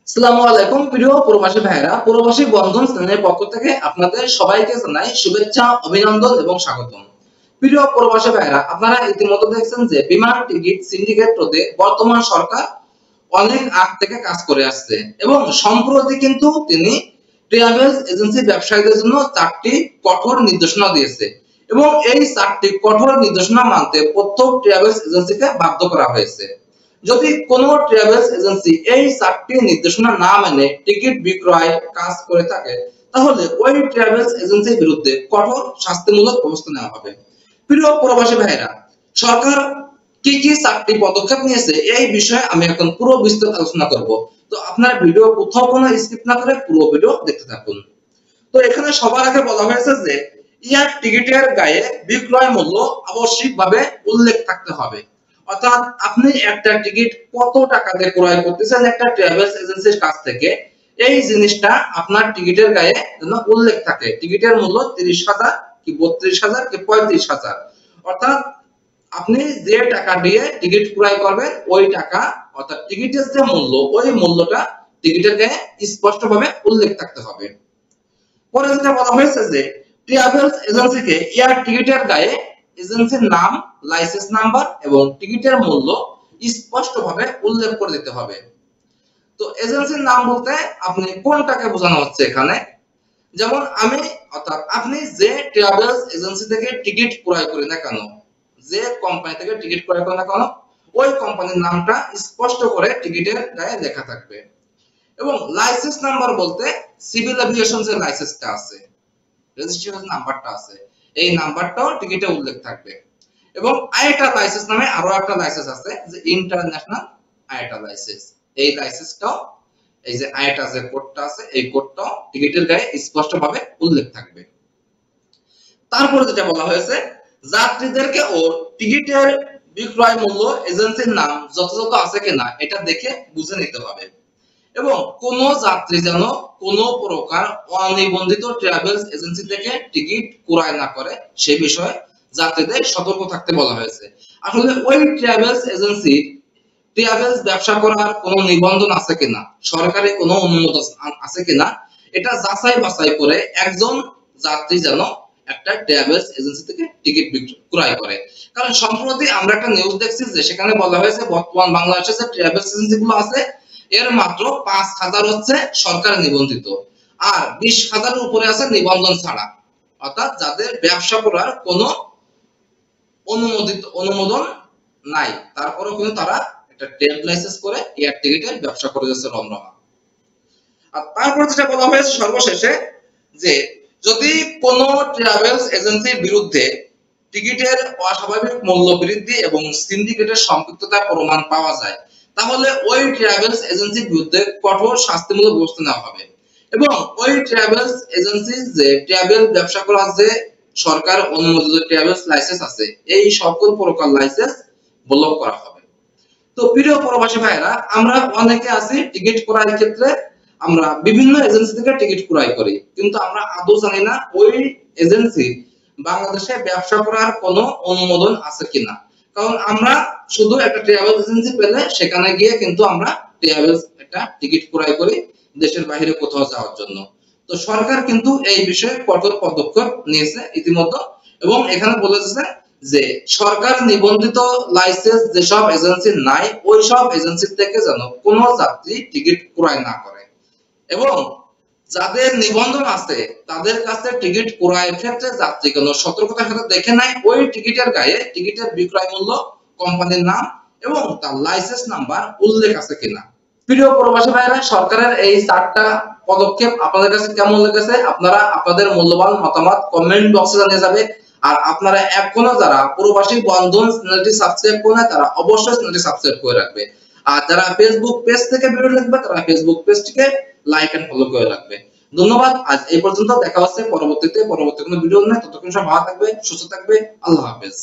আসসালামু আলাইকুম প্রিয় প্রবাসী ভাইরা, প্রবাসী বন্ধন চ্যানেলের পক্ষ থেকে আপনাদের সবাইকে জানাই শুভেচ্ছা, অভিনন্দন এবং স্বাগতম। প্রিয় প্রবাসী ভাইরা, আপনারা ইতিমধ্যে দেখছেন যে বিমান টিকিট সিন্ডিকেট রোধে বর্তমান সরকার অনেক আগ থেকে কাজ করে আসছে এবং সম্প্রতি কিন্তু তিনি ট্রাভেলস এজেন্সি ব্যবসায়ীদের জন্য 4টি কঠোর নির্দেশনা দিয়েছে এবং এই 4টি কঠোর নির্দেশনা মানতে প্রত্যেক ট্রাভেলস এজেন্সিকে বাধ্য করা হয়েছে। যদি কোন ট্রাভেলস এজেন্সি এই 4টি নির্দেশনা না মেনে টিকিট বিক্রয় কাজ করে থাকে তাহলে ওই ট্রাভেলস এজেন্সির বিরুদ্ধে কঠোর শাস্তিমূলক ব্যবস্থা নেওয়া হবে। প্রিয় প্রবাসী ভাইরা, সরকার কি কি 4টি পদক্ষেপ নিয়েছে এই বিষয়ে আমি এখন পুরো বিস্তারিত আলোচনা করব। তো আপনার ভিডিও কোথাও কোনো স্কিপ না করে পুরো ভিডিও দেখতে থাকুন। তো এখানে সবার আগে বলা হয়েছে যে এয়ার টিকিটের গায়ে বিক্রয় মূল্য আবশ্যিকভাবে উল্লেখ থাকতে হবে। অর্থাৎ আপনি একটা টিকিট কত টাকা দিয়ে ক্রয় করতেছেন একটা ট্রাভেলস এজেন্সির কাছ থেকে, এই জিনিসটা আপনার টিকিটের গায়ে যেন উল্লেখ থাকে। টিকিটের মূল্য 30,000 কি 32,000 কি 35,000, অর্থাৎ আপনি যে টাকা দিয়ে টিকিট ক্রয় করবেন ওই টাকা অর্থাৎ টিকিটের যে মূল্য ওই মূল্যটা টিকিটের গায়ে স্পষ্টভাবে উল্লেখ থাকতে হবে। পরে যেটা বলা হয়েছে যে ট্রাভেলস এজেন্সিকে এয়ার টিকিটের গায়ে এজেন্সির নাম, লাইসেন্স নাম্বার এবং টিকিটের মূল্য স্পষ্টভাবে উল্লেখ করে দিতে হবে। তো এজেন্সির নাম বলতে আপনি কোনটাকে বোঝানো হচ্ছে এখানে? যেমন আমি অর্থাৎ আপনি যে ট্রাভেলস এজেন্সি থেকে টিকিট ক্রয় করেন না কেন, যে কোম্পানি থেকে টিকিট ক্রয় করেন না কেন, ওই কোম্পানির নামটা স্পষ্ট করে টিকিটের গায়ে লেখা থাকবে। এবং লাইসেন্স নাম্বার বলতে সিভিল এভিয়েশন এর লাইসেন্সটা আছে, রেজিস্ট্রেশন নাম্বারটা আছে, এই নাম্বারটাও টিকিটে উল্লেখ থাকবে। এবং আইটা লাইসেন্স নামে আরো একটা লাইসেন্স আছে যে ইন্টারন্যাশনাল আইটা লাইসেন্স, এই লাইসেন্সটাও এই যে আইটা যে কোডটা আছে এই কোডটাও টিকিটের গায়ে স্পষ্টভাবে উল্লেখ থাকবে। তারপরে যেটা বলা হয়েছে যাত্রীদেরকে ও টিকিটের বিক্রয় মূল্য এজেন্সির নাম যথাযথ আছে কিনা এটা দেখে বুঝে নিতে হবে এবং কোন যাত্রী যেন কোন প্রকার অনিবন্ধিত ট্রাভেলস এজেন্সি থেকে টিকিট ক্রয় না করে সে বিষয়ে যাত্রীদের সতর্ক থাকতে বলা হয়েছে। আসলে ওই ট্রাভেলস এজেন্সি ট্রাভেলস ব্যবসা করার কোনো নিবন্ধন আছে কিনা, সরকারি কোনো অনুমোদন আছে কিনা এটা যাচাই বাছাই করে একজন যাত্রী যেন একটা ট্রাভেলস এজেন্সি থেকে টিকিট ক্রয় করে। কারণ সম্প্রতি আমরা একটা নিউজ দেখছি যে সেখানে বলা হয়েছে বর্তমান বাংলাদেশে যে ট্রাভেলস এজেন্সি গুলো আছে এর মাত্র 5,000 হচ্ছে সরকার নিবন্ধিত আর 20,000 উপরে আছে নিবন্ধন ছাড়া, অর্থাৎ যাদের ব্যবসা করার কোনো অনুমোদন নাই, তারপরেও কিন্তু তারা একটা ট্রেড লাইসেন্স করে এয়ার টিকিটের ব্যবসা করে যাচ্ছে রমরমা। আর তারপর যেটা বলা হয়েছে সর্বশেষে যে যদি কোনো ট্রাভেলস এজেন্সির বিরুদ্ধে টিকিটের অস্বাভাবিক মূল্য বৃদ্ধি এবং সিন্ডিকেটের সম্পৃক্ততার প্রমাণ পাওয়া যায় তাহলে ওই ট্রাভেলস এজেন্সির বিরুদ্ধে কঠোর শাস্তিমূলক ব্যবস্থা নেওয়া হবে এবং ওই ট্রাভেলস এজেন্সি যে ট্রাভেল ব্যবসা করার যে সরকার অনুমোদিত ট্রাভেলস লাইসেন্স আছে এই সকল প্রকার লাইসেন্স ব্লক করা হবে। তো প্রিয় প্রবাসী ভাইরা, আমরা অনেকে আছি টিকিট ক্রয়ের ক্ষেত্রে আমরা বিভিন্ন এজেন্সি থেকে টিকিট ক্রয় করি কিন্তু আমরা আদৌ জানি না ওই এজেন্সি বাংলাদেশে ব্যবসা করার কোনো অনুমোদন আছে কিনা। কারণ আমরা শুধু একটা ট্রাভেল এজেন্সি পেলে সেখানে গিয়ে কিন্তু আমরা ট্রাভেলস একটা টিকিট ক্রয় করি দেশের বাইরে কোথাও যাওয়ার জন্য। তো সরকার কিন্তু এই বিষয়ে কঠোর পদক্ষেপ নিয়েছে ইতিমধ্যে এবং এখানে বলেছে যে সরকার নিবন্ধিত লাইসেন্স যেসব এজেন্সি নাই ওই সব এজেন্সি থেকে যেন কোনো যাত্রী টিকিট ক্রয় না করে এবং যাদের নিবন্ধন আছে তাদের কাছে টিকিট ক্রয়ের ক্ষেত্রে যাত্রীগণ সতর্কতার সাথে দেখে নেয় ওই টিকিটের গায়ে টিকিটের বিক্রয় মূল্য, কোম্পানির নাম এবং তার লাইসেন্স নাম্বার উল্লেখ আছে কিনা। প্রিয় প্রবাসী ভাইরা, সরকারের এই 4টা পদক্ষেপ আপনাদের কাছে কেমন লেগেছে আপনারা আপনাদের মূল্যবান মতামত কমেন্ট বক্সে জানিয়ে যাবে। আর আপনারা এখনো যারা প্রবাসী বন্ধন চ্যানেলটি সাবস্ক্রাইব করে না তারা অবশ্যই চ্যানেলটি সাবস্ক্রাইব করে রাখবে। আর যারা ফেসবুক পেজ থেকে ভিডিও দেখবে তারা ফেসবুক পেজটিকে লাইক এন্ড ফলো করে রাখবে। ধন্যবাদ, আজ এই পর্যন্ত। দেখা হচ্ছে পরবর্তী কোনো ভিডিও নিয়ে। ততক্ষণ সব ভালো থাকবে, সুস্থ থাকবে। আল্লাহ হাফেজ।